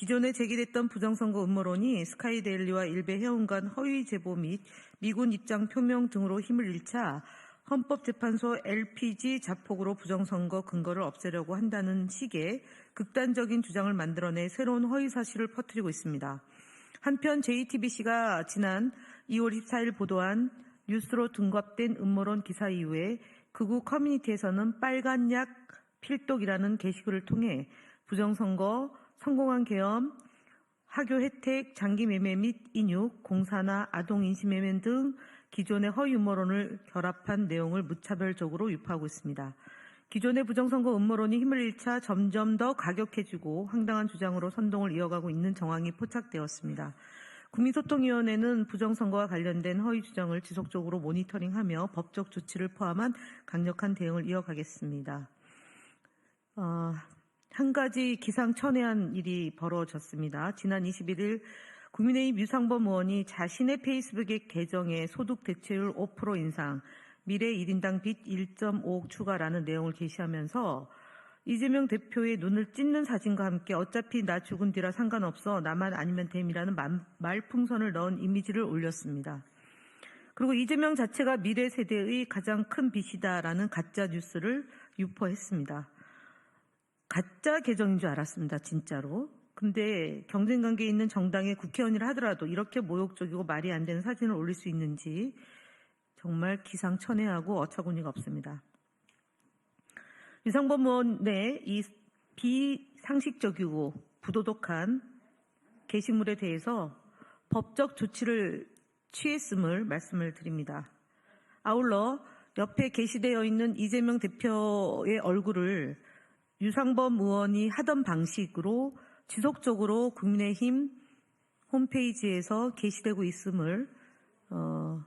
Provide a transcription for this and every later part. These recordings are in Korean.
기존에 제기됐던 부정선거 음모론이 스카이데일리와 일베 회원 간 허위 제보 및 미군 입장 표명 등으로 힘을 잃자 헌법재판소 LPG 자폭으로 부정선거 근거를 없애려고 한다는 식의 극단적인 주장을 만들어내 새로운 허위 사실을 퍼뜨리고 있습니다. 한편 JTBC가 지난 2월 14일 보도한 뉴스로 등갑된 음모론 기사 이후에 극우 커뮤니티에서는 빨간 약 필독이라는 게시글을 통해 부정선거, 성공한 계엄, 학교 혜택, 장기 매매 및 인육, 공사나 아동 인시 매매 등 기존의 허위 음모론을 결합한 내용을 무차별적으로 유포하고 있습니다. 기존의 부정선거 음모론이 힘을 잃자 점점 더 가격해지고 황당한 주장으로 선동을 이어가고 있는 정황이 포착되었습니다. 국민소통위원회는 부정선거와 관련된 허위 주장을 지속적으로 모니터링하며 법적 조치를 포함한 강력한 대응을 이어가겠습니다. 한 가지 기상천외한 일이 벌어졌습니다. 지난 21일 국민의힘 유상범 의원이 자신의 페이스북의 계정에 소득 대체율 5% 인상, 미래 1인당 빚 1.5억 추가라는 내용을 게시하면서 이재명 대표의 눈을 찢는 사진과 함께 어차피 나 죽은 뒤라 상관없어 나만 아니면 됨이라는 말풍선을 넣은 이미지를 올렸습니다. 그리고 이재명 자체가 미래 세대의 가장 큰 빚이다라는 가짜 뉴스를 유포했습니다. 가짜 계정인 줄 알았습니다. 진짜로. 근데 경쟁관계에 있는 정당의 국회의원이라 하더라도 이렇게 모욕적이고 말이 안 되는 사진을 올릴 수 있는지 정말 기상천외하고 어처구니가 없습니다. 유상범 의원의 이 비상식적이고 부도덕한 게시물에 대해서 법적 조치를 취했음을 말씀을 드립니다. 아울러 옆에 게시되어 있는 이재명 대표의 얼굴을 유상범 의원이 하던 방식으로 지속적으로 국민의힘 홈페이지에서 게시되고 있음을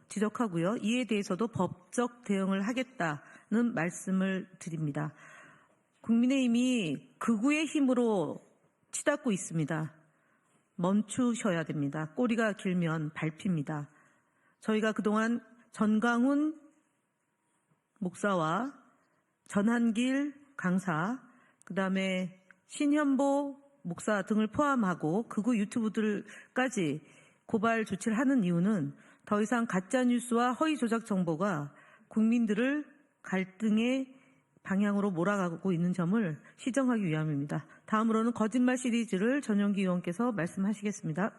지적하고요. 이에 대해서도 법적 대응을 하겠다는 말씀을 드립니다. 국민의힘이 극우의 힘으로 치닫고 있습니다. 멈추셔야 됩니다. 꼬리가 길면 밟힙니다. 저희가 그동안 전광훈 목사와 전한길 강사, 그다음에 신현보 목사 등을 포함하고 극우 유튜브들까지 고발 조치를 하는 이유는 더 이상 가짜뉴스와 허위 조작 정보가 국민들을 갈등의 방향으로 몰아가고 있는 점을 시정하기 위함입니다. 다음으로는 거짓말 시리즈를 전용기 의원께서 말씀하시겠습니다.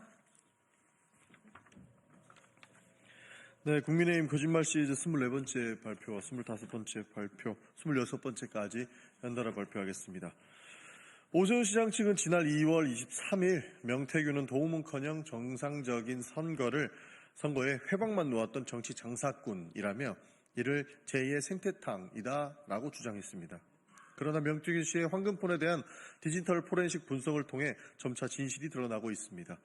네, 국민의힘 거짓말 시리즈 24번째 발표와 25번째 발표, 26번째까지 연달아 발표하겠습니다. 오세훈 시장 측은 지난 2월 23일 명태균은 도움은커녕 정상적인 선거에 회방만 놓았던 정치 장사꾼이라며 이를 제2의 생태탕이다라고 주장했습니다. 그러나 명태균 씨의 황금폰에 대한 디지털 포렌식 분석을 통해 점차 진실이 드러나고 있습니다.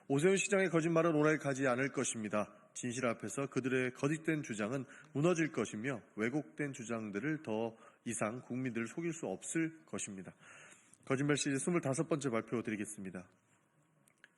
오세훈 시장의 거짓말은 오래 가지 않을 것입니다. 진실 앞에서 그들의 거짓된 주장은 무너질 것이며 왜곡된 주장들을 더 이상 국민들을 속일 수 없을 것입니다. 거짓말 시리즈 25번째 발표드리겠습니다.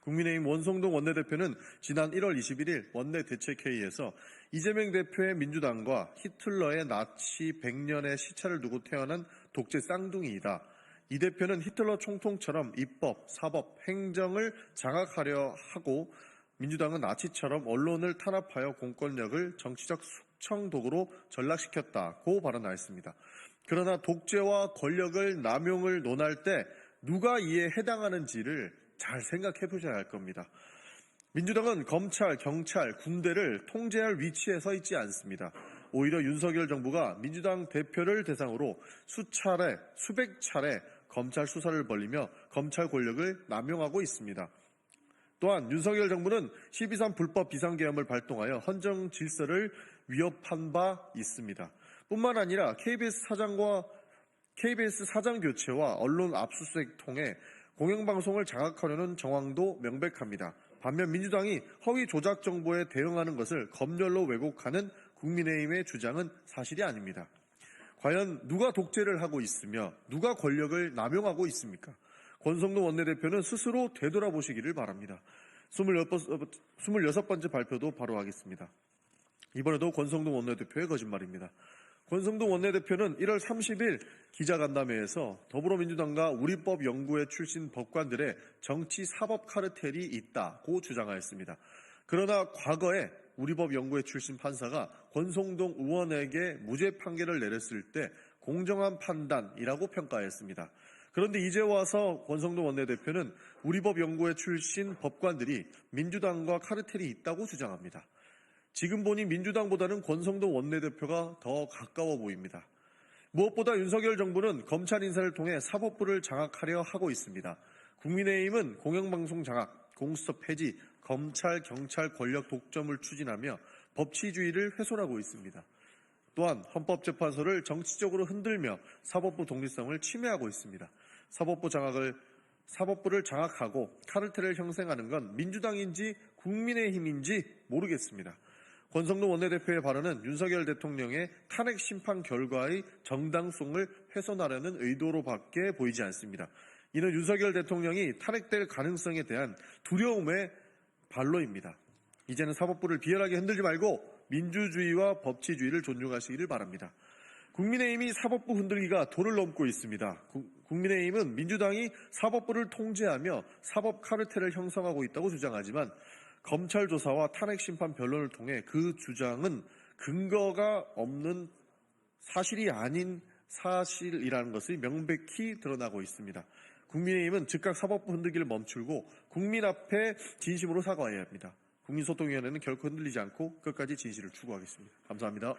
국민의힘 원성동 원내대표는 지난 1월 21일 원내대책회의에서 이재명 대표의 민주당과 히틀러의 나치 100년의 시차를 두고 태어난 독재 쌍둥이이다. 이 대표는 히틀러 총통처럼 입법, 사법, 행정을 장악하려 하고 민주당은 나치처럼 언론을 탄압하여 공권력을 정치적 숙청도구로 전락시켰다고 발언하였습니다. 그러나 독재와 권력을 남용을 논할 때 누가 이에 해당하는지를 잘 생각해 보셔야 할 겁니다. 민주당은 검찰, 경찰, 군대를 통제할 위치에 서 있지 않습니다. 오히려 윤석열 정부가 민주당 대표를 대상으로 수백 차례 검찰 수사를 벌이며 검찰 권력을 남용하고 있습니다. 또한 윤석열 정부는 12.3 불법 비상계엄을 발동하여 헌정 질서를 위협한 바 있습니다. 뿐만 아니라 KBS 사장 교체와 언론 압수수색 통해 공영방송을 장악하려는 정황도 명백합니다. 반면 민주당이 허위 조작 정보에 대응하는 것을 검열로 왜곡하는 국민의힘의 주장은 사실이 아닙니다. 과연 누가 독재를 하고 있으며 누가 권력을 남용하고 있습니까? 권성동 원내대표는 스스로 되돌아보시기를 바랍니다. 26번째 발표도 바로 하겠습니다. 이번에도 권성동 원내대표의 거짓말입니다. 권성동 원내대표는 1월 30일 기자간담회에서 더불어민주당과 우리법연구회 출신 법관들의 정치 사법 카르텔이 있다고 주장하였습니다. 그러나 과거에 우리법연구회 출신 판사가 권성동 의원에게 무죄 판결을 내렸을 때 공정한 판단이라고 평가했습니다. 그런데 이제 와서 권성동 원내대표는 우리법연구회 출신 법관들이 민주당과 카르텔이 있다고 주장합니다. 지금 보니 민주당보다는 권성동 원내대표가 더 가까워 보입니다. 무엇보다 윤석열 정부는 검찰 인사를 통해 사법부를 장악하려 하고 있습니다. 국민의힘은 공영방송 장악, 공수처 폐지, 검찰, 경찰 권력 독점을 추진하며 법치주의를 훼손하고 있습니다. 또한 헌법재판소를 정치적으로 흔들며 사법부 독립성을 침해하고 있습니다. 사법부를 장악하고 카르텔을 형성하는 건 민주당인지 국민의힘인지 모르겠습니다. 권성동 원내대표의 발언은 윤석열 대통령의 탄핵 심판 결과의 정당성을 훼손하려는 의도로밖에 보이지 않습니다. 이는 윤석열 대통령이 탄핵될 가능성에 대한 두려움의 발로입니다. 이제는 사법부를 비열하게 흔들지 말고 민주주의와 법치주의를 존중하시기를 바랍니다. 국민의힘이 사법부 흔들기가 도를 넘고 있습니다. 국민의힘은 민주당이 사법부를 통제하며 사법 카르텔을 형성하고 있다고 주장하지만 검찰 조사와 탄핵 심판 변론을 통해 그 주장은 근거가 없는 사실이 아닌 사실이라는 것이 명백히 드러나고 있습니다. 국민의힘은 즉각 사법부 흔들기를 멈추고 국민 앞에 진심으로 사과해야 합니다. 국민소통위원회는 결코 흔들리지 않고 끝까지 진실을 추구하겠습니다. 감사합니다.